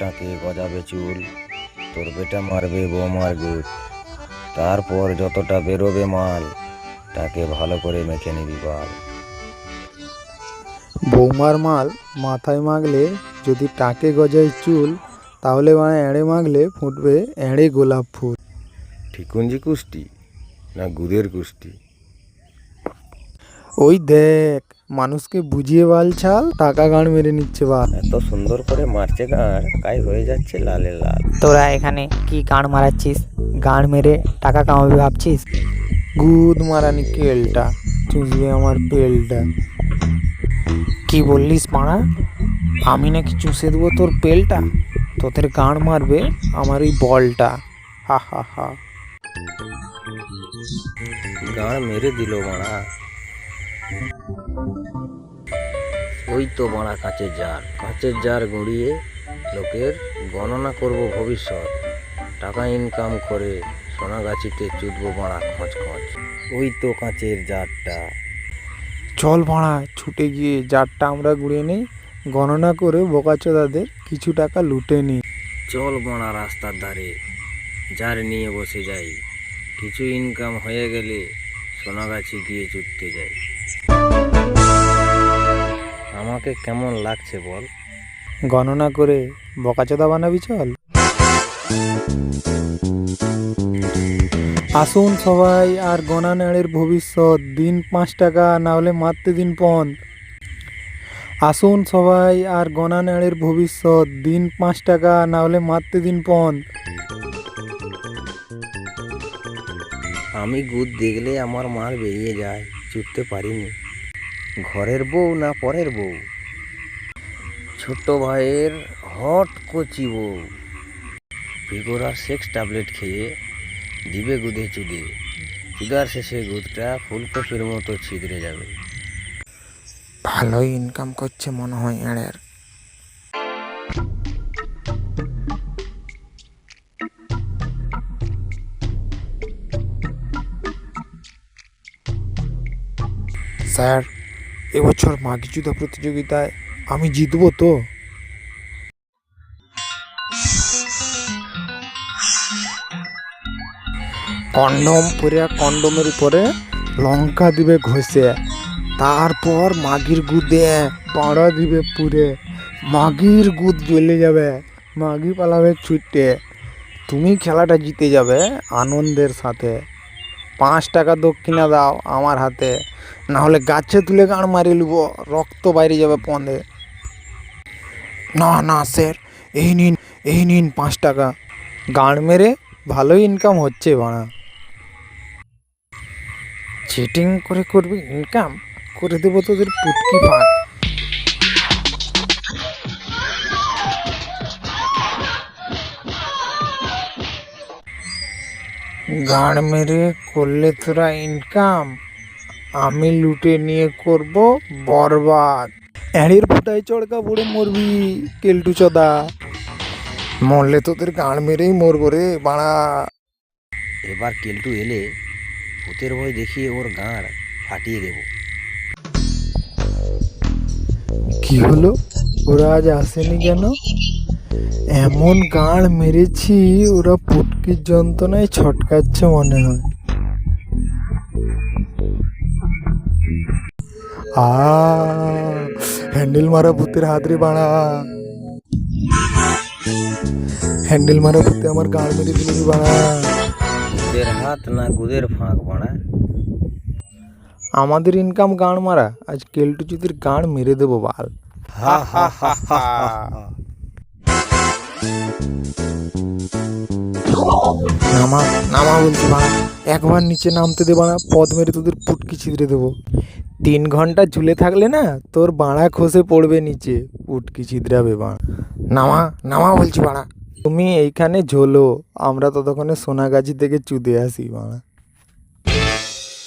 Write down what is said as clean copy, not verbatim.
টাকে গজাবে চুল, তোর বেটা মারবে বৌমার গুত, তারপর যতটা বেরোবে মাল তাকে ভালো করে মেখে নিবি বাল। বৌমার মাল মাথায় মাখলে যদি টাকে গজায় চুল, তাহলে মানে এঁড়ে মাখলে ফুটবে এঁড়ে গোলাপ ফুল। ঠিকুঞ্জি কুষ্টি না গুদের কুষ্টি? ওই দেখ, মানুষকে বুঝিয়ে বাল ছাল, টাকা গাঁড় মেরে নিচ্ছে বাল। এত সুন্দর করে মারছে গাঁড়, গায়ে হয়ে যাচ্ছে লালে লাল। তোরা এখানে কি গাঁড় মারাচ্ছিস? গাঁড় মেরে টাকা কামাবি ভাবছিস? গুদ মারানি কেলটা চুষবে আমার পেলটা। কি বললিস মারা? আমি নাকি চুষে দেবো তোর পেলটা? তোদের গাঁড় মারবে আমার এই বলটা। হা হা হা। গাঁড় মেরে দিল বাড়া। ওই তো বাড়া কাঁচের জার গড়িয়ে লোকের গণনা করব ভবিষ্যৎ, টাকা ইনকাম করে সোনাগাছিতে চুদবো বাড়া খচ খচ। ওই তো কাঁচের জারটা। চল ভাড়া ছুটে গিয়ে জারটা আমরা গুড়িয়ে নেই, গণনা করে বোকাচোদাদের কিছু টাকা লুটে নিই। চল বাড়া রাস্তার ধারে জার নিয়ে বসে যাই, কিছু ইনকাম হয়ে গেলে সোনাগাছি গিয়ে চুদতে যাই। আমাকে কেমন লাগছে বল? গণনা করে বোকাচোদা বানাবি চল। আসুন সবাই আর গণা নেড়ের ভবিষ্যৎ, দিন 5 টাকা না হলে মারতে দিন পণ। আসুন সবাই আর গণা নেড়ের ভবিষ্যৎ, দিন 5 টাকা না হলে মারতে দিন পণ। আমি গুদ দেখলে আমার মাল বেরিয়ে যায়, চুটতে পারিনি। ঘরের বউ না পরের বউ, ছোট ভাইয়ের হট কচি বউ, ভিগোরার সেক্স ট্যাবলেট খেয়ে দিবে গুদে চুদে, চুদার শেষে গুদটা ফুলকপির মতো ছিদ্রে যাবে। ভালোই ইনকাম করছে মনে হয় এড়ের। স্যার, এবছর মাঘী জুতা প্রতিযোগিতায় আমি জিতবো তো? কন্ডম পরে কন্ডমের উপরে লঙ্কা দিবে ঘষে, তারপর মাগির গুদে পাড়া দিবে পুরে, মাগির গুদ জ্বলে যাবে, মাগি পালাবে ছুটে, তুমি খেলাটা জিতে যাবে আনন্দের সাথে। 5 টাকা দক্ষিণা দাও আমার হাতে, না হলে গাছে তুলে গাঁড় মারিয়ে নেব, রক্ত বাইরে যাবে পন্দে। না না স্যার, এই নিন 5 টাকা, গাঁড় মেরে ভালোই ইনকাম হচ্ছে বাড়া। চিটিং করে করবি ইনকাম, করে দেবো তোদের পুটকি ফাঁক। গাঁড় মেরে করলে তোরা ইনকাম, আমি লুটে নিয়ে করব বরবাদ। এড়ির ফুটায় চড়কা পড়ে মরবি কেলটু চদা, মরলে তোদের গাঁড় মেরেই মরবো রে বাড়া। এবার কেলটু এলে ভূতের ভয় দেখিয়ে ওর গাঁড় ফাটিয়ে দেব। কি হলো, ওরা আজ আসেনি কেন? এমন গাঁড় মেরেছি ওরা পুটকির যন্ত্রণায় ছটকাচ্ছে মনে হয়। হ্যান্ডেল মারা ভূতের হাত রে বাড়া, হ্যান্ডেল মারা ভূতে আমার গাঁড় মেরে দিল রে বাড়া। ভূতের হাত না গুদের ফাঁক বাড়া? আমাদের ইনকাম গাঁড় মারা, আজ কেলটু চুদির গাঁড় মেরে দেবো বাল। হা হা হা হা হা। নামা নামা বলছি বাড়া, একবার নিচে নামতে দে বাড়া, পদ মেরে তোদের পুটকি ছিদ্রে দেবো। 3 ঘন্টা ঝুলে থাকলে না তোর বাড়া খসে পড়বে নিচে, পুটকি ছিদ্রাবে বাড়া। নামা নামা বলছি বাড়া। তুমি এইখানে ঝোলো, আমরা ততক্ষণে সোনাগাছি থেকে চুদে আসি বাড়া।